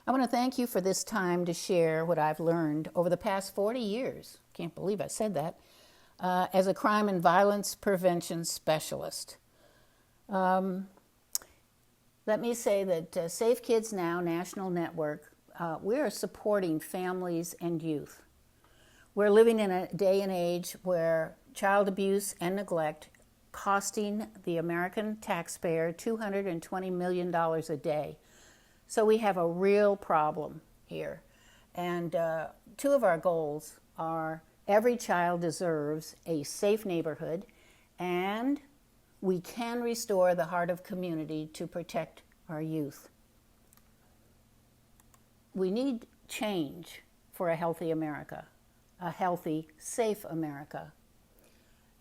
I want to thank you for this time to share what I've learned over the past 40 years. Can't believe I said that. As a crime and violence prevention specialist. Let me say that Safe Kids Now National Network, we are supporting families and youth. We're living in a day and age where child abuse and neglect costing the American taxpayer $220 million a day. So we have a real problem here. And two of our goals are every child deserves a safe neighborhood, and we can restore the heart of community to protect our youth. We need change for a healthy America, a healthy, safe America.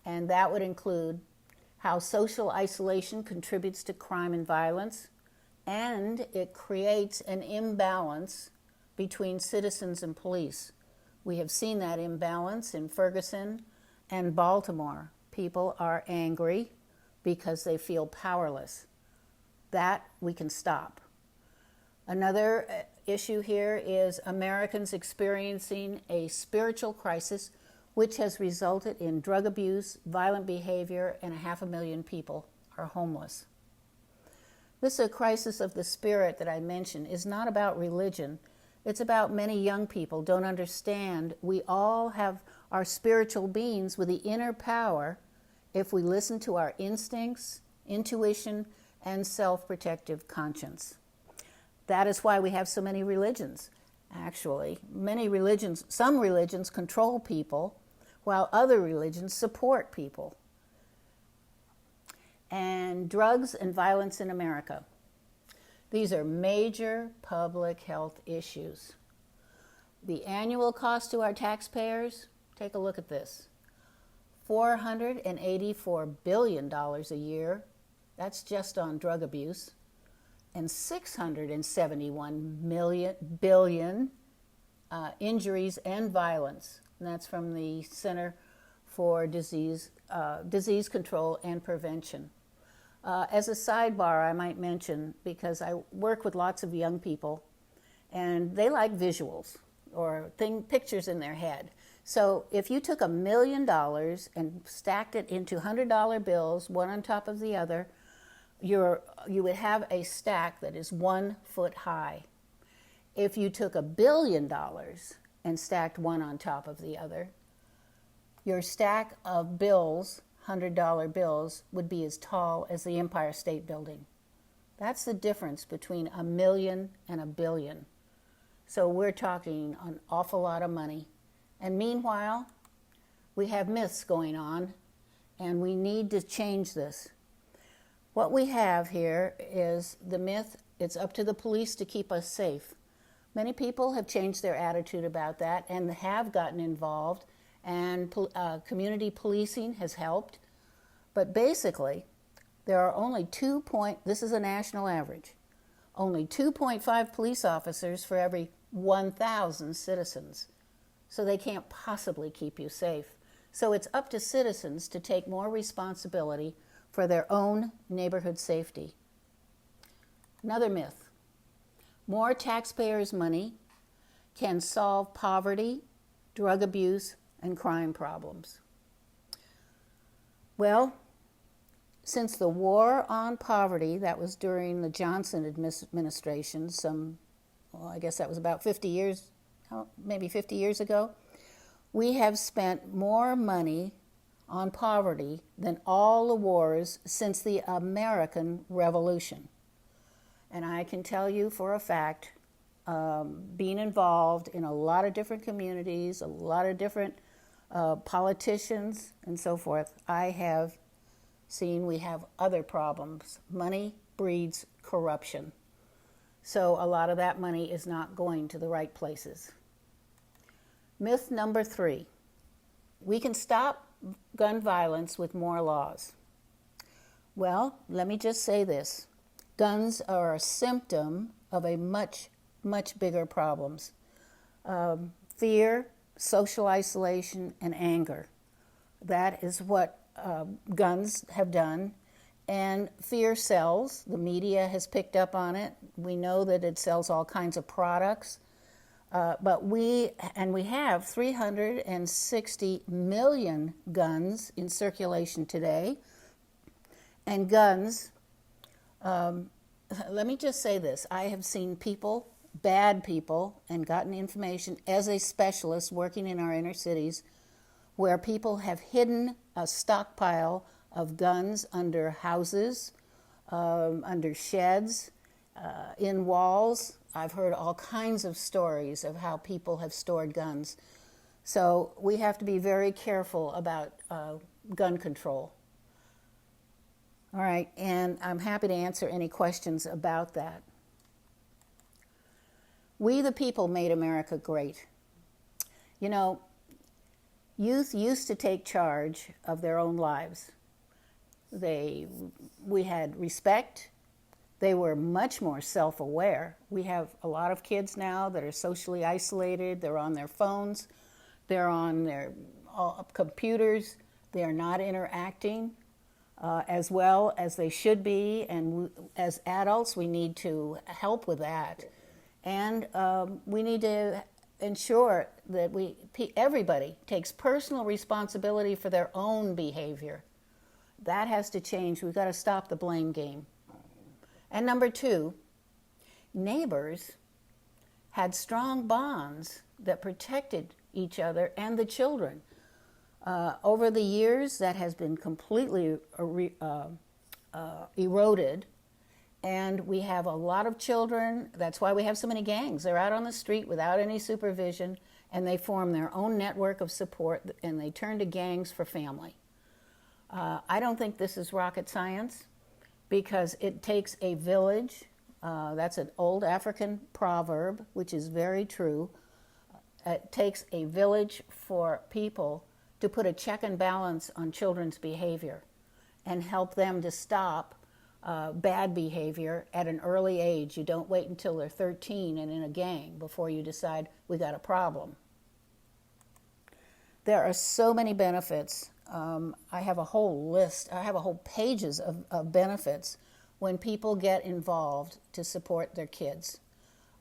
And that would include how social isolation contributes to crime and violence, and it creates an imbalance between citizens and police. We have seen that imbalance in Ferguson and Baltimore. People are angry because they feel powerless. That we can stop. Another issue here is Americans experiencing a spiritual crisis, which has resulted in drug abuse, violent behavior, and 500,000 people are homeless. This crisis of the spirit that I mentioned is not about religion. It's about many young people don't understand we all have our spiritual beings with the inner power if we listen to our instincts, intuition, and self-protective conscience. That is why we have so many religions. Actually, some religions control people, while other religions support people. And drugs and violence in America. These are major public health issues. The annual cost to our taxpayers, take a look at this. $484 billion a year, that's just on drug abuse, and 671 billion injuries and violence. And that's from the Center for Disease Control and Prevention. As a sidebar, I might mention, because I work with lots of young people, and they like visuals or pictures in their head. So if you took $1 million and stacked it into $100 bills, one on top of the other, you would have a stack that is 1 foot high. If you took $1 billion and stacked one on top of the other, your stack of bills, $100 bills, would be as tall as the Empire State Building. That's the difference between $1 million and $1 billion. So we're talking an awful lot of money. And meanwhile, we have myths going on, and we need to change this. What we have here is the myth, it's up to the police to keep us safe. Many people have changed their attitude about that and have gotten involved, and community policing has helped. But basically, there are only this is a national average, only 2.5 police officers for every 1,000 citizens. So they can't possibly keep you safe. So it's up to citizens to take more responsibility for their own neighborhood safety. Another myth, more taxpayers' money can solve poverty, drug abuse, and crime problems. Well, since the war on poverty, that was during the Johnson administration, I guess that was about 50 years, maybe 50 years ago, we have spent more money on poverty than all the wars since the American Revolution. And I can tell you for a fact, being involved in a lot of different communities, a lot of different politicians and so forth, I have seen we have other problems. Money breeds corruption. So a lot of that money is not going to the right places. Myth number 3, we can stop gun violence with more laws. Well, let me just say this. Guns are a symptom of a much, much bigger problems. Fear, social isolation, and anger. That is what guns have done. And fear sells. The media has picked up on it. We know that it sells all kinds of products. But we have 360 million guns in circulation today. And guns, let me just say this. I have seen people, bad people, and gotten information as a specialist working in our inner cities where people have hidden a stockpile of guns under houses, under sheds, in walls. I've heard all kinds of stories of how people have stored guns. So we have to be very careful about gun control. All right, and I'm happy to answer any questions about that. We the people made America great. You know, youth used to take charge of their own lives. We had respect. They were much more self-aware. We have a lot of kids now that are socially isolated. They're on their phones. They're on their computers. They are not interacting as well as they should be. And as adults, we need to help with that. And we need to ensure that everybody takes personal responsibility for their own behavior. That has to change. We've got to stop the blame game. And number two, neighbors had strong bonds that protected each other and the children. Over the years, that has been completely eroded. And we have a lot of children. That's why we have so many gangs. They're out on the street without any supervision, and they form their own network of support, and they turn to gangs for family. I don't think this is rocket science, because it takes a village. That's an old African proverb, which is very true. It takes a village for people to put a check and balance on children's behavior and help them to stop bad behavior at an early age. You don't wait until they're 13 and in a gang before you decide we got a problem. There are so many benefits. I have a whole list, I have a whole pages of benefits when people get involved to support their kids.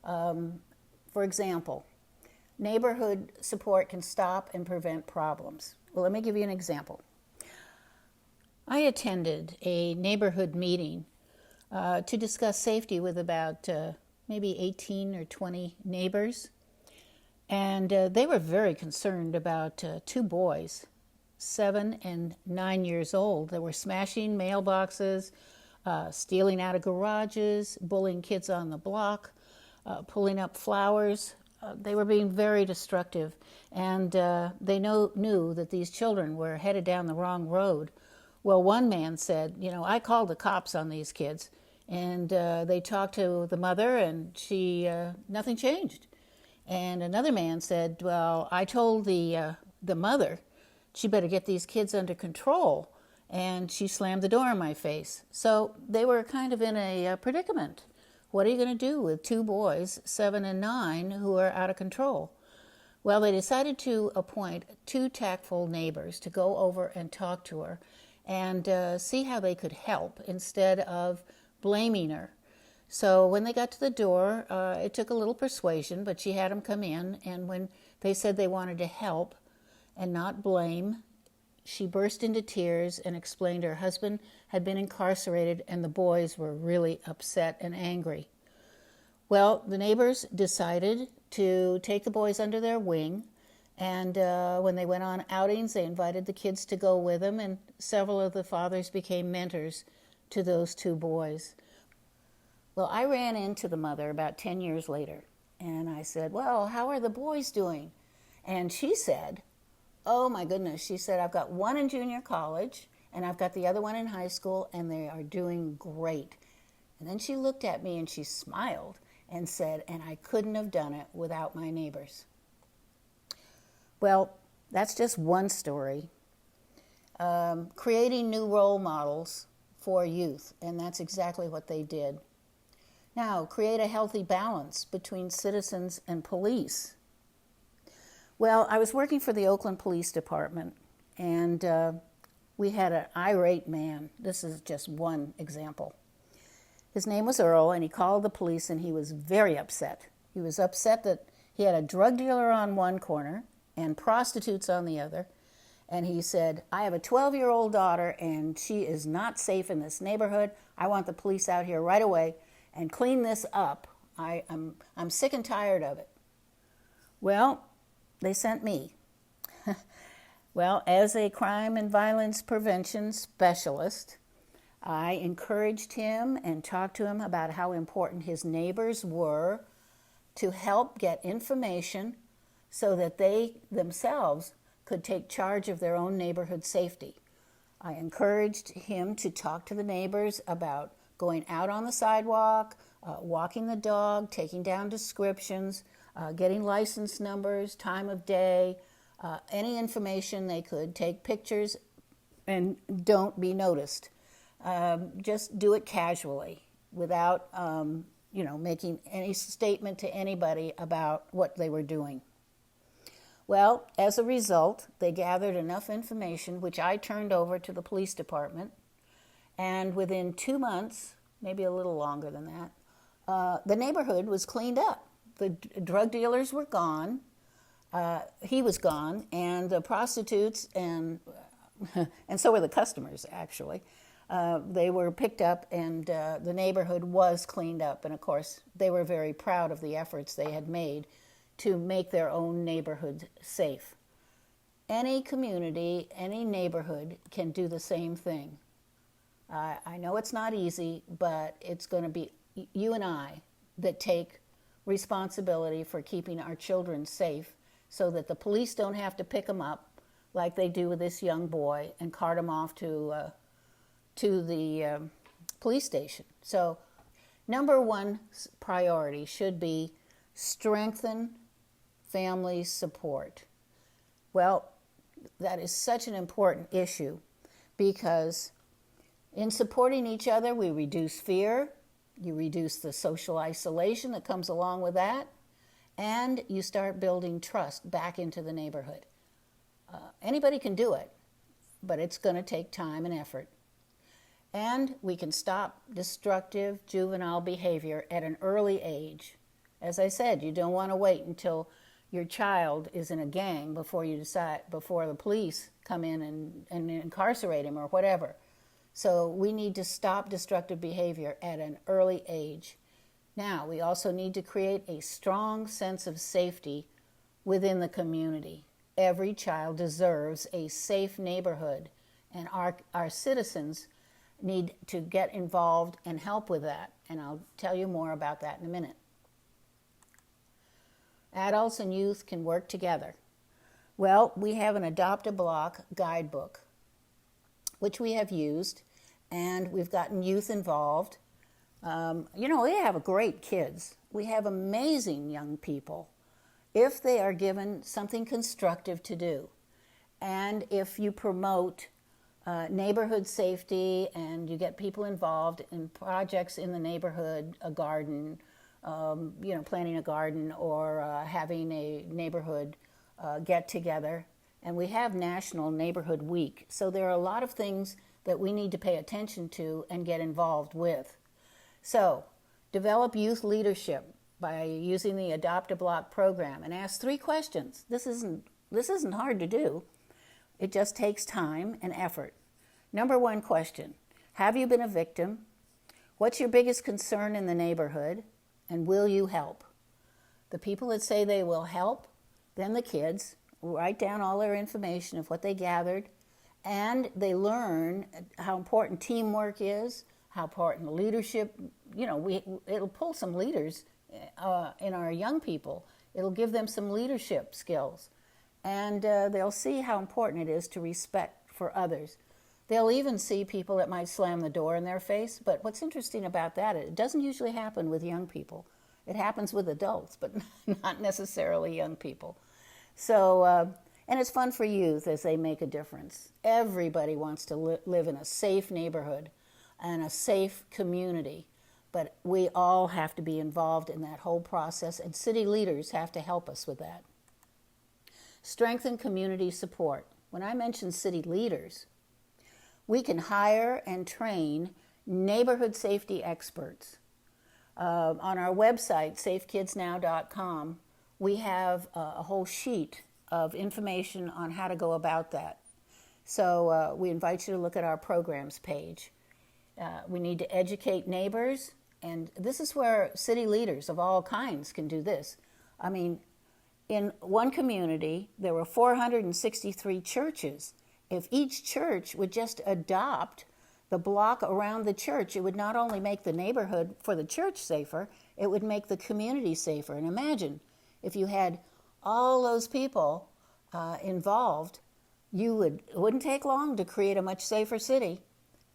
For example, neighborhood support can stop and prevent problems. Well, let me give you an example. I attended a neighborhood meeting to discuss safety with about maybe 18 or 20 neighbors. And they were very concerned about two boys, 7 and 9 years old, that were smashing mailboxes, stealing out of garages, bullying kids on the block, pulling up flowers. They were being very destructive. And they knew that these children were headed down the wrong road. Well, one man said, I called the cops on these kids. And they talked to the mother, and nothing changed. And another man said, well, I told the mother she better get these kids under control, and she slammed the door in my face. So they were kind of in a predicament. What are you going to do with two boys, 7 and 9, who are out of control? Well, they decided to appoint 2 tactful neighbors to go over and talk to her and see how they could help instead of blaming her. So when they got to the door, it took a little persuasion, but she had them come in, and when they said they wanted to help and not blame, she burst into tears and explained her husband had been incarcerated and the boys were really upset and angry. Well, the neighbors decided to take the boys under their wing, and when they went on outings, they invited the kids to go with them, and several of the fathers became mentors to those 2 boys. Well, I ran into the mother about 10 years later, and I said, well, how are the boys doing? And she said, oh my goodness, she said, I've got one in junior college, and I've got the other one in high school, and they are doing great. And then she looked at me and she smiled and said, and I couldn't have done it without my neighbors. Well, that's just one story. Creating new role models for youth, and that's exactly what they did. Now, create a healthy balance between citizens and police. Well, I was working for the Oakland Police Department, and we had an irate man. This is just one example. His name was Earl, and he called the police, and he was very upset. He was upset that he had a drug dealer on one corner and prostitutes on the other. And he said, I have a 12-year-old daughter, and she is not safe in this neighborhood. I want the police out here right away and clean this up. I'm sick and tired of it. Well, they sent me. Well, as a crime and violence prevention specialist, I encouraged him and talked to him about how important his neighbors were to help get information so that they themselves could take charge of their own neighborhood safety. I encouraged him to talk to the neighbors about going out on the sidewalk, walking the dog, taking down descriptions, getting license numbers, time of day, any information they could, take pictures, and don't be noticed. Just do it casually without, making any statement to anybody about what they were doing. Well, as a result, they gathered enough information, which I turned over to the police department, and within 2 months, maybe a little longer than that, the neighborhood was cleaned up. The drug dealers were gone, he was gone, and the prostitutes and so were the customers, actually. They were picked up, and the neighborhood was cleaned up. And of course, they were very proud of the efforts they had made to make their own neighborhood safe. Any community, any neighborhood can do the same thing. I know it's not easy, but it's going to be you and I that take responsibility for keeping our children safe so that the police don't have to pick them up like they do with this young boy and cart him off to the police station. So number one priority should be strengthen family support. Well, that is such an important issue because in supporting each other, we reduce fear, you reduce the social isolation that comes along with that, and you start building trust back into the neighborhood. Anybody can do it, but it's going to take time and effort. And we can stop destructive juvenile behavior at an early age. As I said, you don't want to wait until your child is in a gang before the police come in and incarcerate him or whatever. So we need to stop destructive behavior at an early age. Now, we also need to create a strong sense of safety within the community. Every child deserves a safe neighborhood, and our citizens need to get involved and help with that. And I'll tell you more about that in a minute. Adults and youth can work together. Well, we have an Adopt-A-Block guidebook, which we have used, and we've gotten youth involved. We have great kids. We have amazing young people if they are given something constructive to do. And if you promote neighborhood safety and you get people involved in projects in the neighborhood, a garden, planting a garden or having a neighborhood get-together. And we have National Neighborhood Week. So there are a lot of things that we need to pay attention to and get involved with. So develop youth leadership by using the Adopt-A-Block program and ask 3 questions. This isn't hard to do. It just takes time and effort. Number 1 question, have you been a victim? What's your biggest concern in the neighborhood? And will you help? The people that say they will help, then the kids write down all their information of what they gathered, and they learn how important teamwork is, how important leadership, it'll pull some leaders in our young people. It'll give them some leadership skills. And they'll see how important it is to respect for others. They'll even see people that might slam the door in their face. But what's interesting about that, it doesn't usually happen with young people. It happens with adults, but not necessarily young people. So, and it's fun for youth as they make a difference. Everybody wants to live in a safe neighborhood and a safe community. But we all have to be involved in that whole process, and city leaders have to help us with that. Strengthen community support. When I mention city leaders, we can hire and train neighborhood safety experts. On our website, safekidsnow.com, we have a whole sheet of information on how to go about that. So we invite you to look at our programs page. We need to educate neighbors, and this is where city leaders of all kinds can do this. I mean, in one community, there were 463 churches. If each church would just adopt the block around the church, it would not only make the neighborhood for the church safer, it would make the community safer. And imagine if you had all those people involved, it wouldn't take long to create a much safer city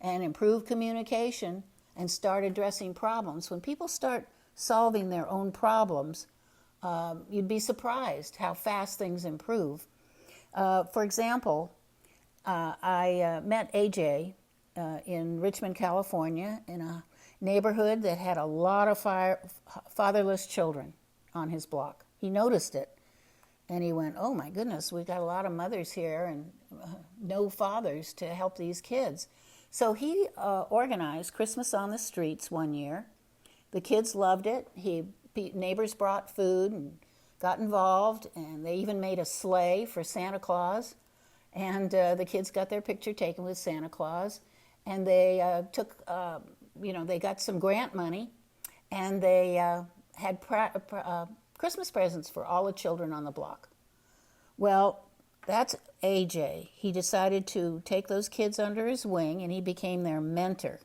and improve communication and start addressing problems. When people start solving their own problems, you'd be surprised how fast things improve. For example, I met AJ in Richmond, California, in a neighborhood that had a lot of fatherless children on his block. He noticed it, and he went, "Oh my goodness, we've got a lot of mothers here and no fathers to help these kids." So he organized Christmas on the Streets one year. The kids loved it. Neighbors brought food and got involved, and they even made a sleigh for Santa Claus. And the kids got their picture taken with Santa Claus, and they they got some grant money, and they had Christmas presents for all the children on the block. Well, that's AJ. He decided to take those kids under his wing, and he became their mentor.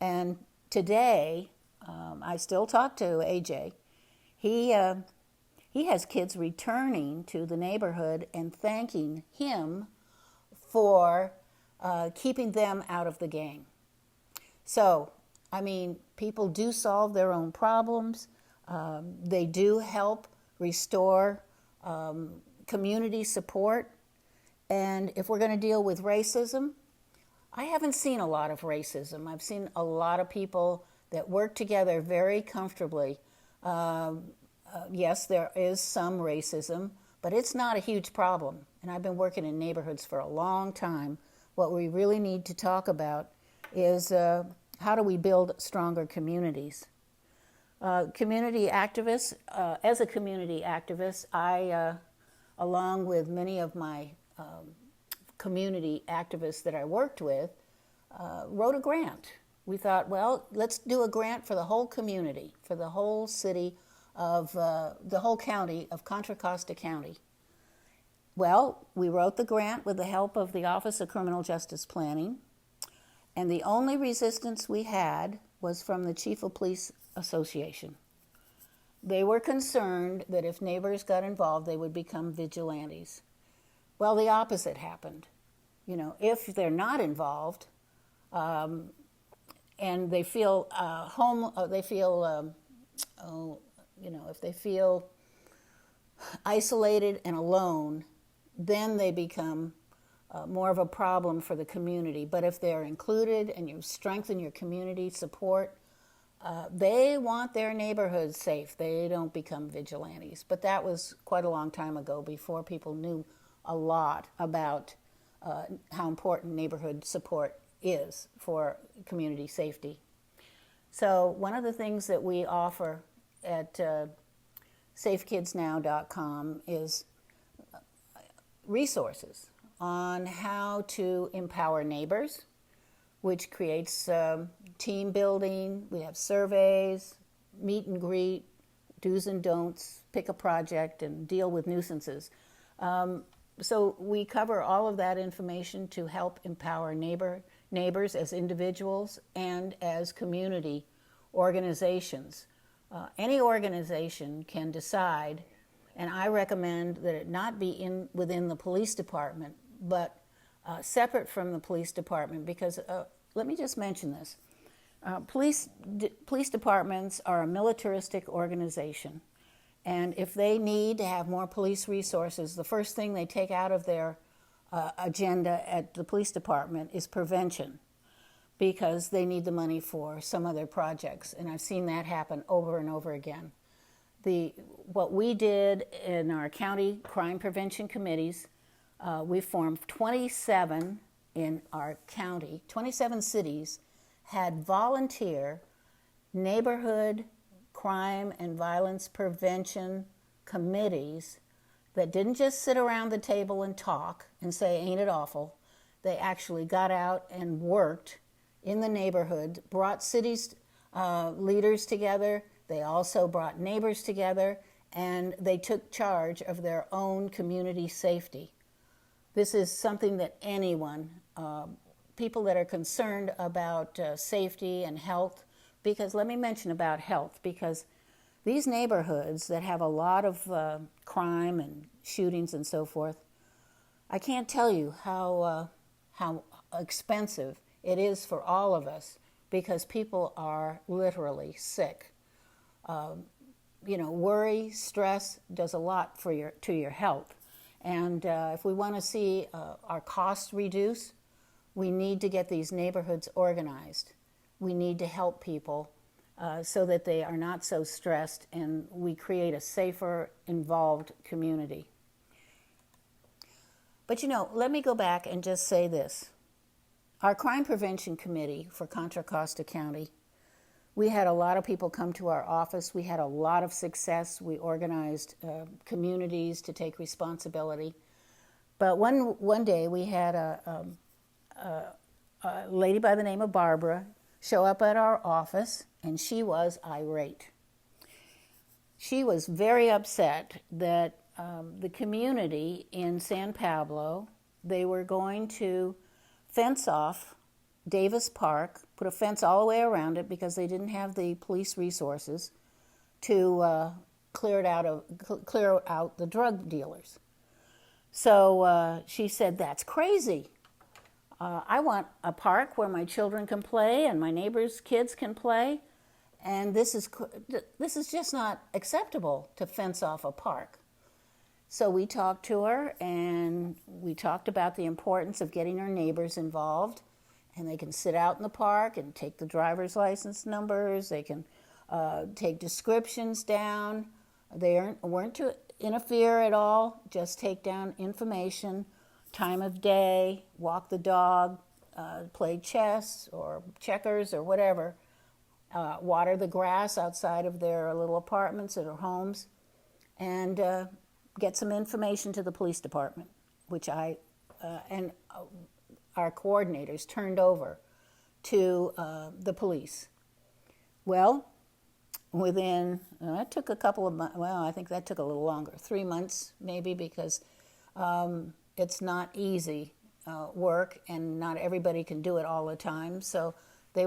And today, I still talk to AJ. He has kids returning to the neighborhood and thanking him for keeping them out of the gang. So, I mean, people do solve their own problems. They do help restore community support. And if we're going to deal with racism, I haven't seen a lot of racism. I've seen a lot of people that work together very comfortably. Yes, there is some racism, but it's not a huge problem. And I've been working in neighborhoods for a long time. What we really need to talk about is how do we build stronger communities? Community activists, as a community activist, I, along with many of my community activists that I worked with, wrote a grant. We thought, well, let's do a grant for the whole community, for the whole city of the whole county of Contra Costa County. Well, we wrote the grant with the help of the Office of Criminal Justice Planning, and the only resistance we had was from the Chief of Police Association. They were concerned that if neighbors got involved, they would become vigilantes. Well, the opposite happened. You know, if they're not involved, and they feel if they feel isolated and alone, then they become more of a problem for the community. But if they're included and you strengthen your community support, they want their neighborhood safe. They don't become vigilantes. But that was quite a long time ago, before people knew a lot about how important neighborhood support is for community safety. So one of the things that we offer at safekidsnow.com is resources on how to empower neighbors, which creates team building. We have surveys, meet and greet, do's and don'ts, pick a project, and deal with nuisances. So we cover all of that information to help empower neighbors as individuals and as community organizations. Any organization can decide, and I recommend that it not be within the police department, but separate from the police department, because let me just mention this. Police departments are a militaristic organization, and if they need to have more police resources, the first thing they take out of their agenda at the police department is prevention, because they need the money for some of their projects, and I've seen that happen over and over again. What we did in our county crime prevention committees, we formed 27 in our county, 27 cities, had volunteer neighborhood crime and violence prevention committees that didn't just sit around the table and talk and say, ain't it awful? They actually got out and worked in the neighborhood, brought cities leaders together. They also brought neighbors together, and they took charge of their own community safety. This is something that anyone, people that are concerned about safety and health, because let me mention about health, because these neighborhoods that have a lot of crime and shootings and so forth, I can't tell you how expensive it is for all of us, because people are literally sick. Worry, stress does a lot to your health. And if we want to see our costs reduce, we need to get these neighborhoods organized. We need to help people so that they are not so stressed, and we create a safer, involved community. But let me go back and just say this. Our Crime Prevention Committee for Contra Costa County, we had a lot of people come to our office. We had a lot of success. We organized communities to take responsibility. But one day we had a lady by the name of Barbara show up at our office, and she was irate. She was very upset that the community in San Pablo, they were going to fence off Davis Park, put a fence all the way around it because they didn't have the police resources to clear out the drug dealers. So she said, that's crazy. I want a park where my children can play and my neighbors' kids can play, and this is just not acceptable to fence off a park. So we talked to her, and we talked about the importance of getting our neighbors involved, and they can sit out in the park and take the driver's license numbers. They can take descriptions down. They weren't to interfere at all, just take down information, time of day, walk the dog, play chess or checkers or whatever, water the grass outside of their little apartments or their homes, and get some information to the police department, which I and our coordinators turned over to the police. Well, that took a couple of months. Well, I think that took a little longer, 3 months maybe, because it's not easy work, and not everybody can do it all the time. So they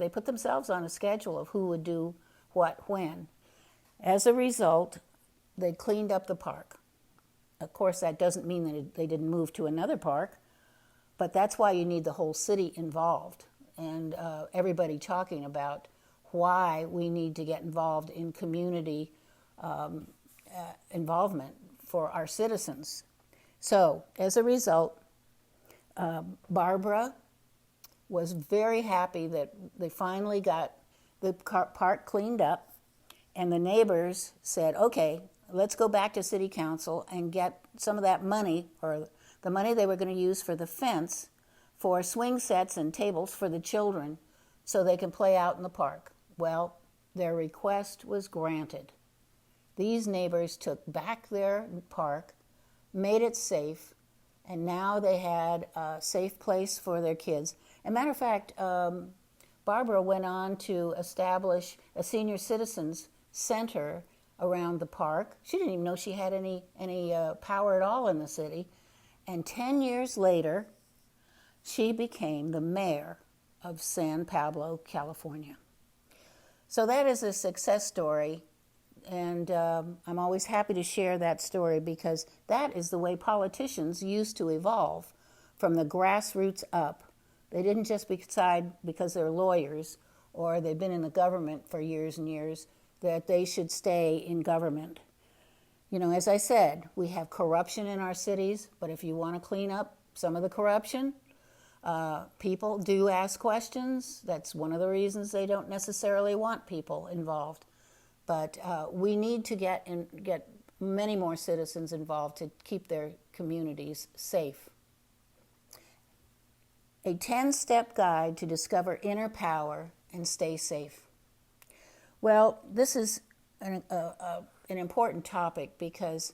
put themselves on a schedule of who would do what when. As a result, they cleaned up the park. Of course, that doesn't mean that they didn't move to another park, but that's why you need the whole city involved, and everybody talking about why we need to get involved in community involvement for our citizens. So, as a result, Barbara was very happy that they finally got the park cleaned up, and the neighbors said, okay, let's go back to city council and get some of that money, or the money they were going to use for the fence, for swing sets and tables for the children so they can play out in the park. Well, their request was granted. These neighbors took back their park, made it safe, and now they had a safe place for their kids. As a matter of fact, Barbara went on to establish a senior citizens center around the park. She didn't even know she had any power at all in the city. And 10 years later, she became the mayor of San Pablo, California. So that is a success story, and I'm always happy to share that story, because that is the way politicians used to evolve, from the grassroots up. They didn't just decide because they're lawyers or they've been in the government for years and years that they should stay in government. As I said, we have corruption in our cities, but if you want to clean up some of the corruption, people do ask questions. That's one of the reasons they don't necessarily want people involved. But we need to get many more citizens involved to keep their communities safe. a 10-step guide to discover inner power and stay safe. Well, this is an important topic because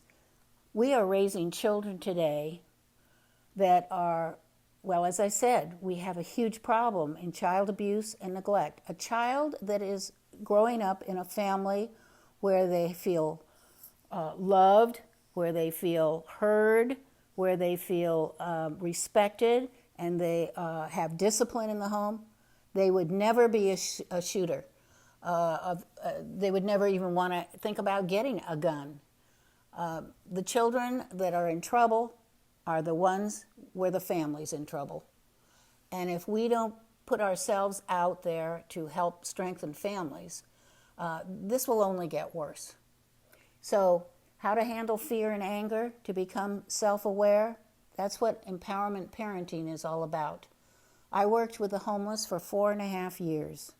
we are raising children today that are, well, as I said, we have a huge problem in child abuse and neglect. A child that is growing up in a family where they feel loved, where they feel heard, where they feel respected, and they have discipline in the home, they would never be a shooter. They would never even want to think about getting a gun. The children that are in trouble are the ones where the family's in trouble. And if we don't put ourselves out there to help strengthen families, this will only get worse. So, how to handle fear and anger to become self-aware, that's what empowerment parenting is all about. I worked with the homeless for 4.5 years.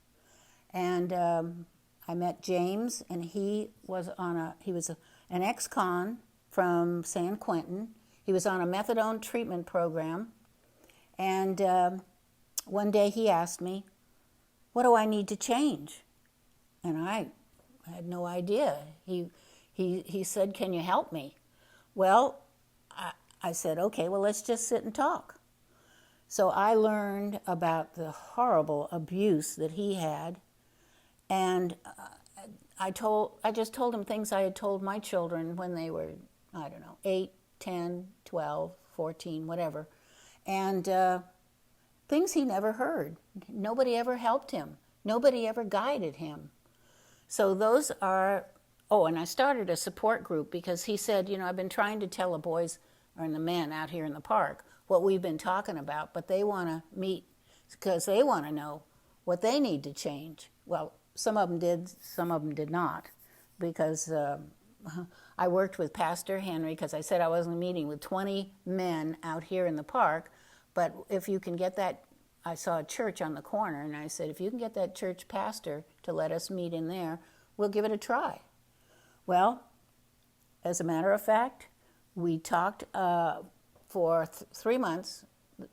And I met James, and he was an ex-con from San Quentin. He was on a methadone treatment program. And one day he asked me, "What do I need to change?" And I had no idea. He said, "Can you help me?" Well, I said, "Okay, well, let's just sit and talk." So I learned about the horrible abuse that he had, and I just told him things I had told my children when they were, 8, 10, 12, 14, whatever, and things he never heard. Nobody ever helped him. Nobody ever guided him. So those are, and I started a support group because he said, I've been trying to tell the boys or the men out here in the park what we've been talking about, but they want to meet because they want to know what they need to change. Well, some of them did, some of them did not, because I worked with Pastor Henry because I said I wasn't meeting with 20 men out here in the park, but if you can get that, I saw a church on the corner, and I said, if you can get that church pastor to let us meet in there, we'll give it a try. Well, as a matter of fact, we talked for 3 months.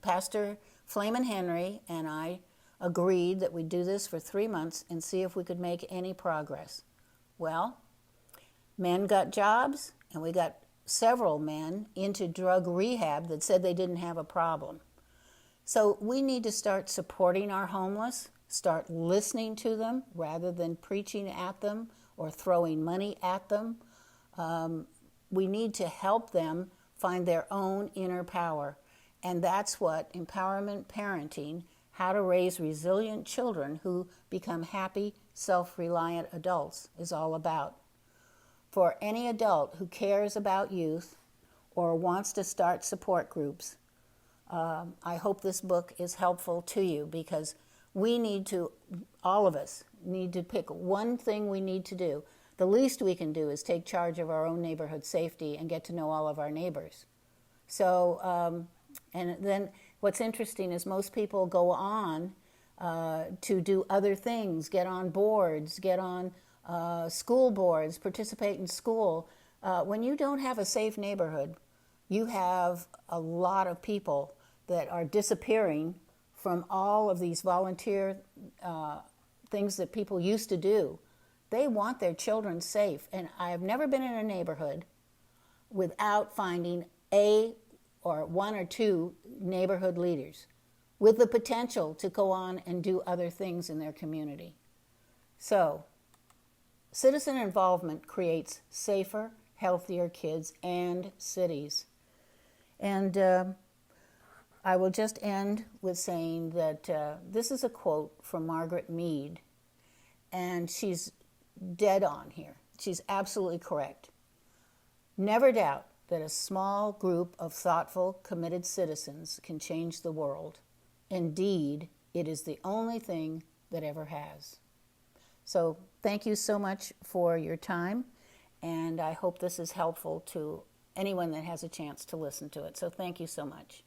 Pastor Flamin Henry and I agreed that we'd do this for 3 months and see if we could make any progress. Well, men got jobs, and we got several men into drug rehab that said they didn't have a problem. So we need to start supporting our homeless, start listening to them rather than preaching at them or throwing money at them. We need to help them find their own inner power. And that's what empowerment parenting, how to raise resilient children who become happy, self-reliant adults, is all about. For any adult who cares about youth or wants to start support groups, I hope this book is helpful to you, because we need to, all of us, need to pick one thing we need to do. The least we can do is take charge of our own neighborhood safety and get to know all of our neighbors. So, and then what's interesting is most people go on to do other things, get on boards, get on school boards, participate in school. When you don't have a safe neighborhood, you have a lot of people that are disappearing from all of these volunteer things that people used to do. They want their children safe. And I have never been in a neighborhood without finding one or two neighborhood leaders with the potential to go on and do other things in their community. So, citizen involvement creates safer, healthier kids and cities. And I will just end with saying that this is a quote from Margaret Mead, and she's dead on here. She's absolutely correct. Never doubt that a small group of thoughtful, committed citizens can change the world. Indeed, it is the only thing that ever has. So thank you so much for your time, and I hope this is helpful to anyone that has a chance to listen to it. So thank you so much.